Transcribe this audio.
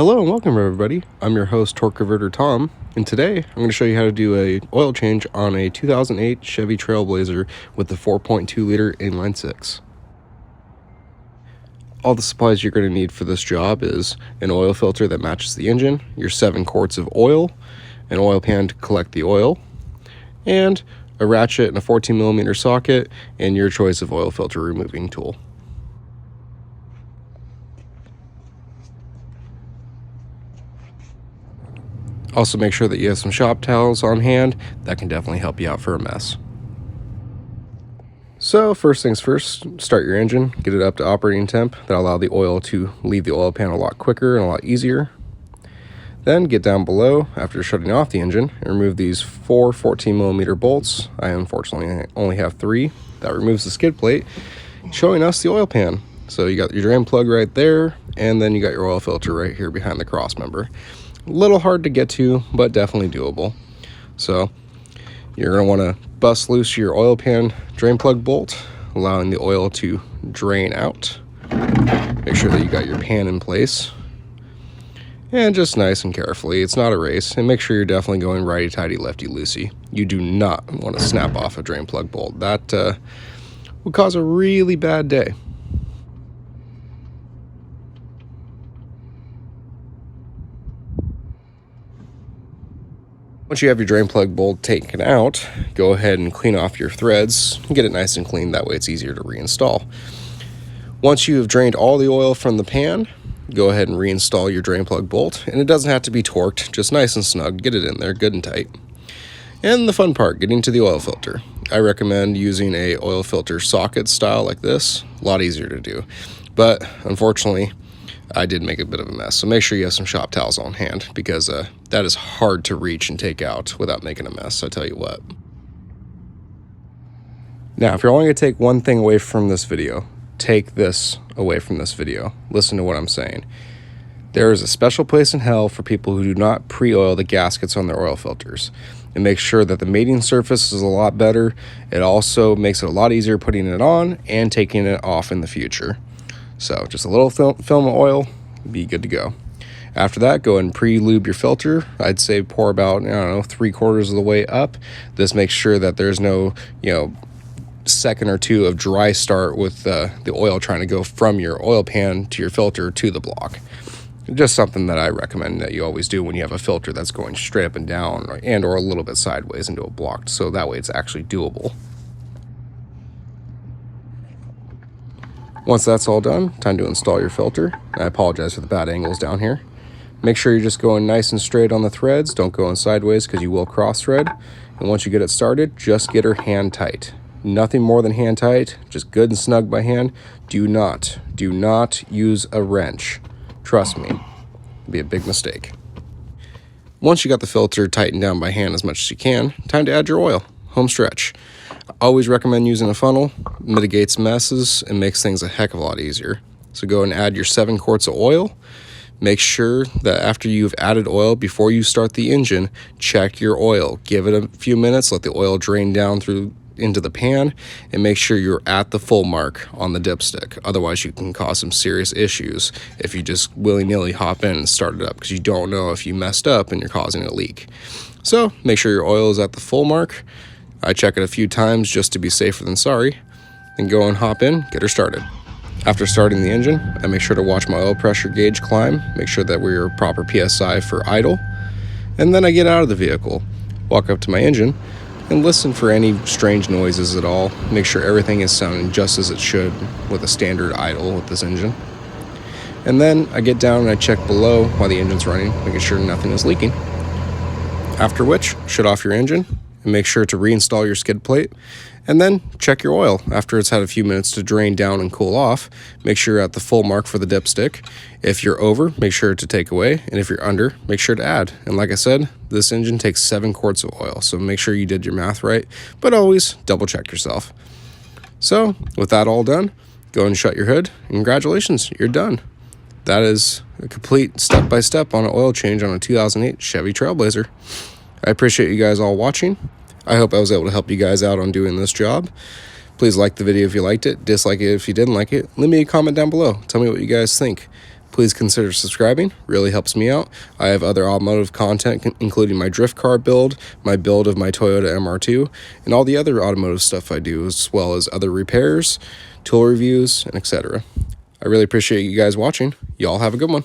Hello and welcome everybody. I'm your host Torque Converter Tom, and today I'm going to show you how to do a oil change on a 2008 Chevy Trailblazer with the 4.2 liter inline six. All the supplies you're going to need for this job is an oil filter that matches the engine, your 7 quarts of oil, an oil pan to collect the oil, and a ratchet and a 14mm socket, and your choice of oil filter removing tool. Also make sure that you have some shop towels on hand. That can definitely help you out for a mess. So first things first, start your engine, get it up to operating temp. That'll allow the oil to leave the oil pan a lot quicker and a lot easier. Then get down below after shutting off the engine and remove these 4 14mm bolts. I unfortunately only have 3. That removes the skid plate, showing us the oil pan. So you got your drain plug right there, and then you got your oil filter right here behind the cross member. A little hard to get to, but definitely doable. So you're going to want to bust loose your oil pan drain plug bolt, allowing the oil to drain out. Make sure that you got your pan in place. And just nice and carefully, it's not a race, and make sure you're definitely going righty-tighty, lefty-loosey. You do not want to snap off a drain plug bolt. That would cause a really bad day. Once you have your drain plug bolt taken out, go ahead and clean off your threads and get it nice and clean. That way it's easier to reinstall. Once you have drained all the oil from the pan, go ahead and reinstall your drain plug bolt. And it doesn't have to be torqued, just nice and snug. Get it in there good and tight. And the fun part, getting to the oil filter. I recommend using a oil filter socket style like this. A lot easier to do. But unfortunately, I did make a bit of a mess, so make sure you have some shop towels on hand, because that is hard to reach and take out without making a mess, I tell you what. Now, if you're only going to take one thing away from this video, take this away from this video. Listen to what I'm saying. There is a special place in hell for people who do not pre-oil the gaskets on their oil filters. It makes sure that the mating surface is a lot better. It also makes it a lot easier putting it on and taking it off in the future. So just a little film of oil, be good to go. After that, go ahead and pre-lube your filter. I'd say pour about, 3/4 of the way up. This makes sure that there's no, second or two of dry start with the oil trying to go from your oil pan to your filter to the block. Just something that I recommend that you always do when you have a filter that's going straight up and down or a little bit sideways into a block, so that way it's actually doable. Once that's all done, time to install your filter. I apologize for the bad angles down here. Make sure you're just going nice and straight on the threads. Don't go in sideways because you will cross thread. And once you get it started, just get her hand tight. Nothing more than hand tight, just good and snug by hand. Do not use a wrench. Trust me, it'd be a big mistake. Once you got the filter tightened down by hand as much as you can, time to add your oil. Home stretch. I always recommend using a funnel. Mitigates messes and makes things a heck of a lot easier. So go and add your 7 quarts of oil. Make sure that after you've added oil, before you start the engine, check your oil. Give it a few minutes, let the oil drain down through into the pan, and make sure you're at the full mark on the dipstick. Otherwise, you can cause some serious issues if you just willy-nilly hop in and start it up, because you don't know if you messed up and you're causing a leak. So make sure your oil is at the full mark. I check it a few times just to be safer than sorry. Then go and hop in, get her started. After starting the engine, I make sure to watch my oil pressure gauge climb, make sure that we're proper PSI for idle. And then I get out of the vehicle, walk up to my engine, and listen for any strange noises at all. Make sure everything is sounding just as it should with a standard idle with this engine. And then I get down and I check below while the engine's running, making sure nothing is leaking. After which, shut off your engine and make sure to reinstall your skid plate, and then check your oil. After it's had a few minutes to drain down and cool off, make sure you're at the full mark for the dipstick. If you're over, make sure to take away, and if you're under, make sure to add. And like I said, this engine takes 7 quarts of oil, so make sure you did your math right, but always double check yourself. So with that all done, go and shut your hood, and congratulations, you're done. That is a complete step-by-step on an oil change on a 2008 Chevy Trailblazer. I appreciate you guys all watching. I hope I was able to help you guys out on doing this job. Please like the video if you liked it, dislike it if you didn't like it. Leave me a comment down below. Tell me what you guys think. Please consider subscribing, really helps me out. I have other automotive content, including my drift car build, my build of my Toyota MR2, and all the other automotive stuff I do, as well as other repairs, tool reviews, and etc. I really appreciate you guys watching. Y'all have a good one.